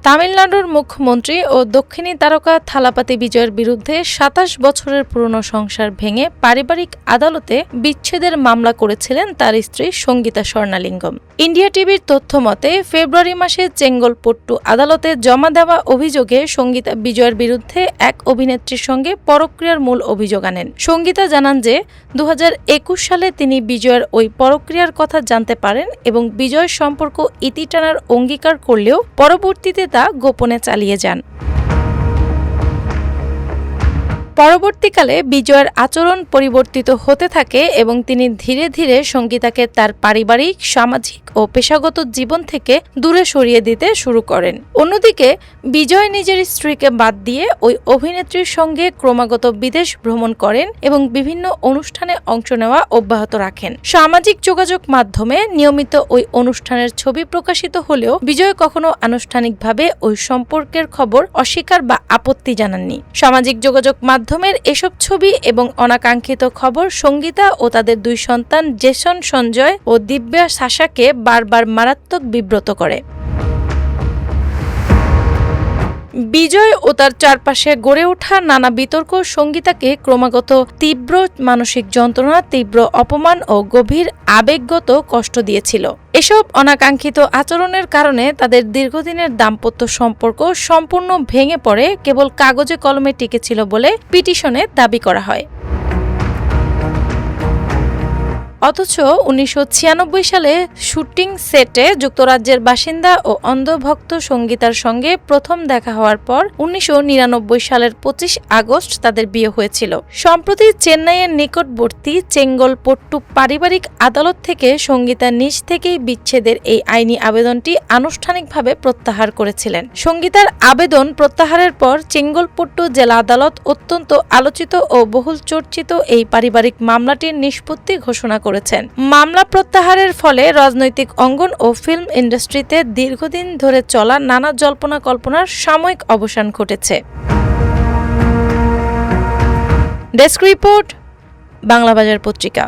তামিলনাড়ুর মুখ্যমন্ত্রী ও দক্ষিণী তারকা থালাপাতি বিজয়ের বিরুদ্ধে ২৭ বছরের পুরনো সংসার ভেঙে পারিবারিক আদালতে বিচ্ছেদের মামলা করেছিলেন তার স্ত্রী সঙ্গীতা স্বর্ণালিঙ্গম। ইন্ডিয়া টিভির তথ্য মতে ফেব্রুয়ারি মাসে চেঙ্গলপট্টু আদালতে জমা দেওয়া অভিযোগে সঙ্গীতা বিজয়ের বিরুদ্ধে এক অভিনেত্রীর সঙ্গে পরক্রিয়ার মূল অভিযোগ আনেন। সঙ্গীতা জানান যে ২০২১ সালে তিনি বিজয়ের ওই পরক্রিয়ার কথা জানতে পারেন এবং বিজয়ের সম্পর্ক ইতি টানার অঙ্গীকার করলেও পরবর্তীতে তা গোপনে চালিয়ে যান। পরবর্তীকালে বিজয়ের আচরণ পরিবর্তিত হতে থাকে এবং তিনি ধীরে ধীরে সঙ্গীতাকে তার পারিবারিক, সামাজিক ও পেশাগত জীবন থেকে দূরে সরিয়ে দিতে শুরু করেন। অন্যদিকে বিজয় নিজের স্ত্রীকে বাদ দিয়ে ওই অভিনেত্রীর সঙ্গে ক্রমাগত বিদেশ ভ্রমণ করেন এবং বিভিন্ন অনুষ্ঠানে অংশ নেওয়া অব্যাহত রাখেন। সামাজিক যোগাযোগ মাধ্যমে নিয়মিত ওই অনুষ্ঠানের ছবি প্রকাশিত হলেও বিজয় কখনো আনুষ্ঠানিকভাবে ওই সম্পর্কের খবর অস্বীকার বা আপত্তি জানাননি। সামাজিক যোগাযোগ মাধ্যমের এসব ছবি এবং অনাকাঙ্ক্ষিত খবর সঙ্গীতা ও তাদের দুই সন্তান জেসন সঞ্জয় ও দিব্যা সাশাকে বারবার মারাত্মক বিব্রত করে। বিজয় ও তার চারপাশে গড়ে ওঠা নানা বিতর্ক সঙ্গীতাকে ক্রমাগত তীব্র মানসিক যন্ত্রণা, তীব্র অপমান ও গভীর আবেগগত কষ্ট দিয়েছিল। এসব অনাকাঙ্ক্ষিত আচরণের কারণে তাদের দীর্ঘদিনের দাম্পত্য সম্পর্ক সম্পূর্ণ ভেঙে পড়ে কেবল কাগজে কলমে টিকেছিল বলে পিটিশনে দাবি করা হয়। অথচ ১৯৯৬ সালে শুটিং সেটে যুক্তরাজ্যের বাসিন্দা ও অন্ধভক্ত সঙ্গীতার সঙ্গে প্রথম দেখা হওয়ার পর ১৯৯৯ সালের ২৫ আগস্ট তাদের বিয়ে হয়েছিল। সম্প্রতি চেন্নাইয়ের নিকটবর্তী চেঙ্গলপট্টু পারিবারিক আদালত থেকে সঙ্গীতা নিজ থেকেই বিচ্ছেদের এই আইনি আবেদনটি আনুষ্ঠানিকভাবে প্রত্যাহার করেছিলেন। সঙ্গীতার আবেদন প্রত্যাহারের পর চেঙ্গলপট্টু জেলা আদালত অত্যন্ত আলোচিত ও বহুল চর্চিত এই পারিবারিক মামলাটির নিষ্পত্তি ঘোষণা করেছেন। মামলা প্রত্যাহারের ফলে রাজনৈতিক অঙ্গন ও ফিল্ম ইন্ডাস্ট্রিতে দীর্ঘদিন ধরে চলা নানা জল্পনা কল্পনার সাময়িক অবসান ঘটেছে। ডেস্ক রিপোর্ট, বাংলাবাজার পত্রিকা।